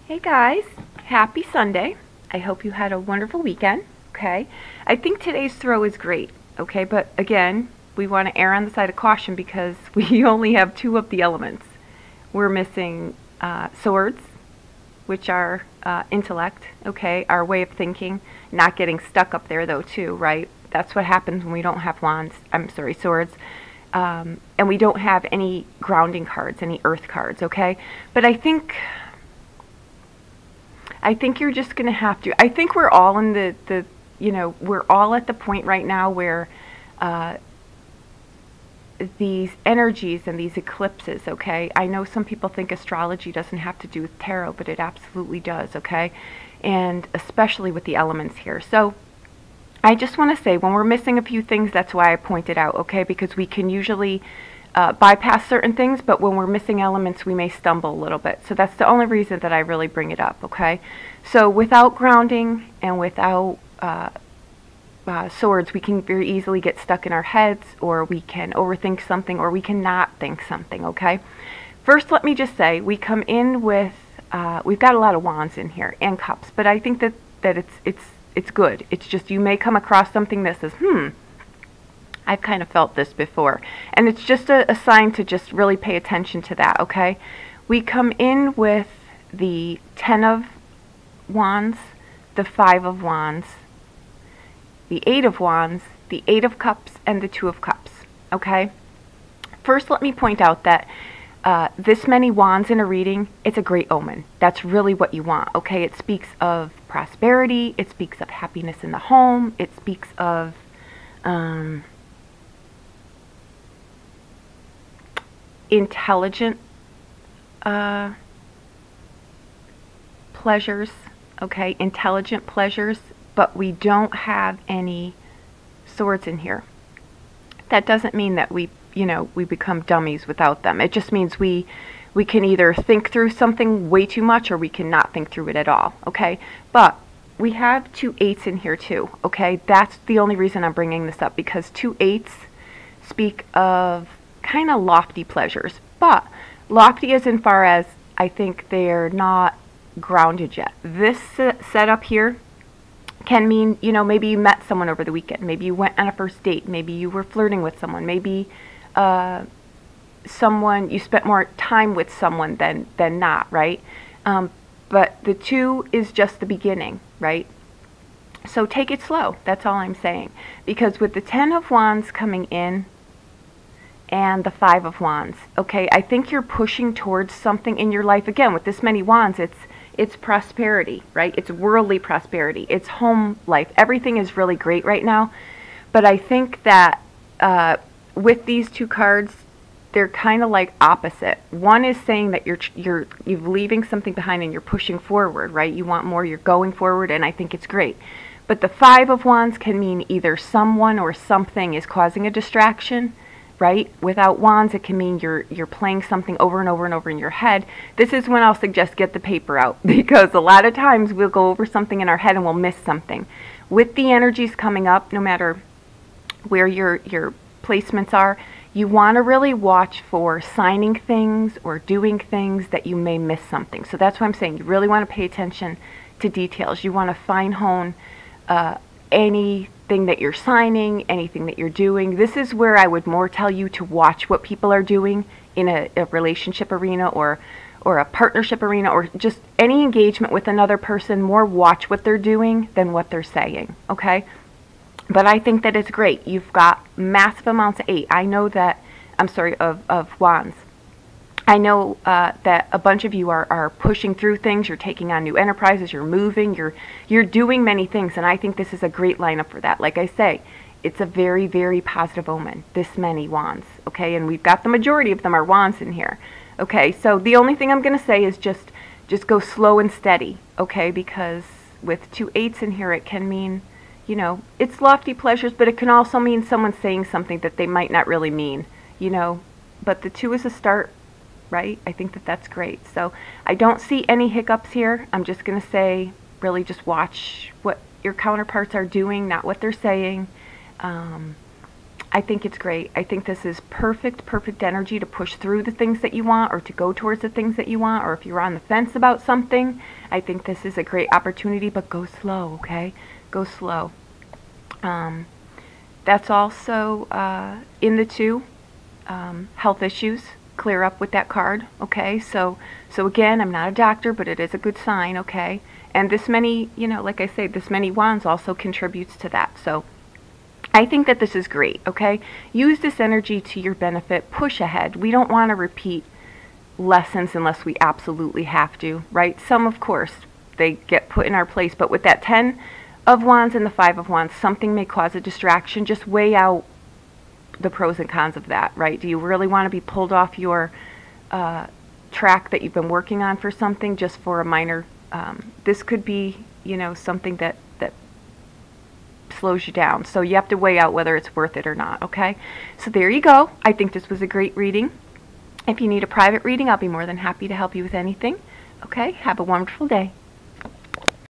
Hey guys, happy Sunday. I hope you had a wonderful weekend, okay? I think today's throw is great, okay? But again, we want to err on the side of caution because we only have two of the elements. We're missing swords, which are intellect, okay? Our way of thinking, not getting stuck up there though too, right? That's what happens when we don't have swords. And we don't have any grounding cards, any earth cards, okay? But I think you're just going to have to. I think we're all in we're all at the point right now where these energies and these eclipses, okay? I know some people think astrology doesn't have to do with tarot, but it absolutely does, okay? And especially with the elements here. So I just want to say, when we're missing a few things, that's why I pointed out, okay? Because we can usually bypass certain things, but when we're missing elements, we may stumble a little bit. So that's the only reason that I really bring it up, okay? So without grounding and without swords, we can very easily get stuck in our heads, or we can overthink something, or we can not think something, okay? First, let me just say, we come in with, we've got a lot of wands in here, and cups, but I think that it's good. It's just you may come across something that says, I've kind of felt this before. And it's just a sign to just really pay attention to that, okay? We come in with the 10 of Wands, the 5 of Wands, the 8 of Wands, the 8 of Cups, and the 2 of Cups, okay? First, let me point out that this many wands in a reading, it's a great omen. That's really what you want, okay? It speaks of prosperity. It speaks of happiness in the home. It speaks of intelligent pleasures, okay? Intelligent pleasures, but we don't have any swords in here. That doesn't mean that we become dummies without them. It just means we can either think through something way too much, or we cannot think through it at all, okay? But we have 2 8s in here too, okay? That's the only reason I'm bringing this up, because 2 8s speak of kind of lofty pleasures, but lofty as in far as I think they're not grounded yet. This setup here can mean, maybe you met someone over the weekend, maybe you went on a first date, maybe you were flirting with someone, maybe you spent more time with someone than not, right? But the 2 is just the beginning, right? So take it slow. That's all I'm saying. Because with the 10 of Wands coming in and the 5 of Wands, okay, I think you're pushing towards something in your life. Again, with this many wands, it's prosperity, right? It's worldly prosperity. It's home life. Everything is really great right now. But I think that with these 2 cards, they're kind of like opposite. One is saying that you're leaving something behind and you're pushing forward, right? You want more, you're going forward, and I think it's great. But the 5 of Wands can mean either someone or something is causing a distraction, right? Without wands, it can mean you're playing something over and over and over in your head. This is when I'll suggest get the paper out, because a lot of times we'll go over something in our head and we'll miss something. With the energies coming up, no matter where your placements are, you want to really watch for signing things or doing things that you may miss something. So that's what I'm saying. You really want to pay attention to details. You want to fine-hone anything that you're signing, anything that you're doing. This is where I would more tell you to watch what people are doing in a relationship arena or a partnership arena, or just any engagement with another person. More watch what they're doing than what they're saying, okay? But I think that it's great. You've got massive amounts of of wands. I know that a bunch of you are pushing through things. You're taking on new enterprises. You're moving. You're doing many things, and I think this is a great lineup for that. Like I say, it's a very, very positive omen. This many wands, okay? And we've got the majority of them are wands in here, okay? So the only thing I'm going to say is just go slow and steady, okay? Because with 2 8s in here, it can mean, it's lofty pleasures, but it can also mean someone saying something that they might not really mean, But the 2 is a start, right? I think that that's great. So I don't see any hiccups here. I'm just going to say, really just watch what your counterparts are doing, not what they're saying. I think it's great. I think this is perfect energy to push through the things that you want, or to go towards the things that you want, or if you're on the fence about something, I think this is a great opportunity, but go slow, okay? Go slow. That's also in the 2, health issues. Clear up with that card, okay? So again, I'm not a doctor, but it is a good sign, okay? And this many, you know, like I say, this many wands also contributes to that. So I think that this is great, okay? Use this energy to your benefit. Push ahead. We don't want to repeat lessons unless we absolutely have to, right? Some, of course, they get put in our place. But with that 10 of Wands and the 5 of Wands, something may cause a distraction. Just weigh out the pros and cons of that, right? Do you really want to be pulled off your track that you've been working on for something just for a minor... this could be, you know, something that slows you down. So you have to weigh out whether it's worth it or not, okay? So there you go. I think this was a great reading. If you need a private reading, I'll be more than happy to help you with anything. Okay? Have a wonderful day.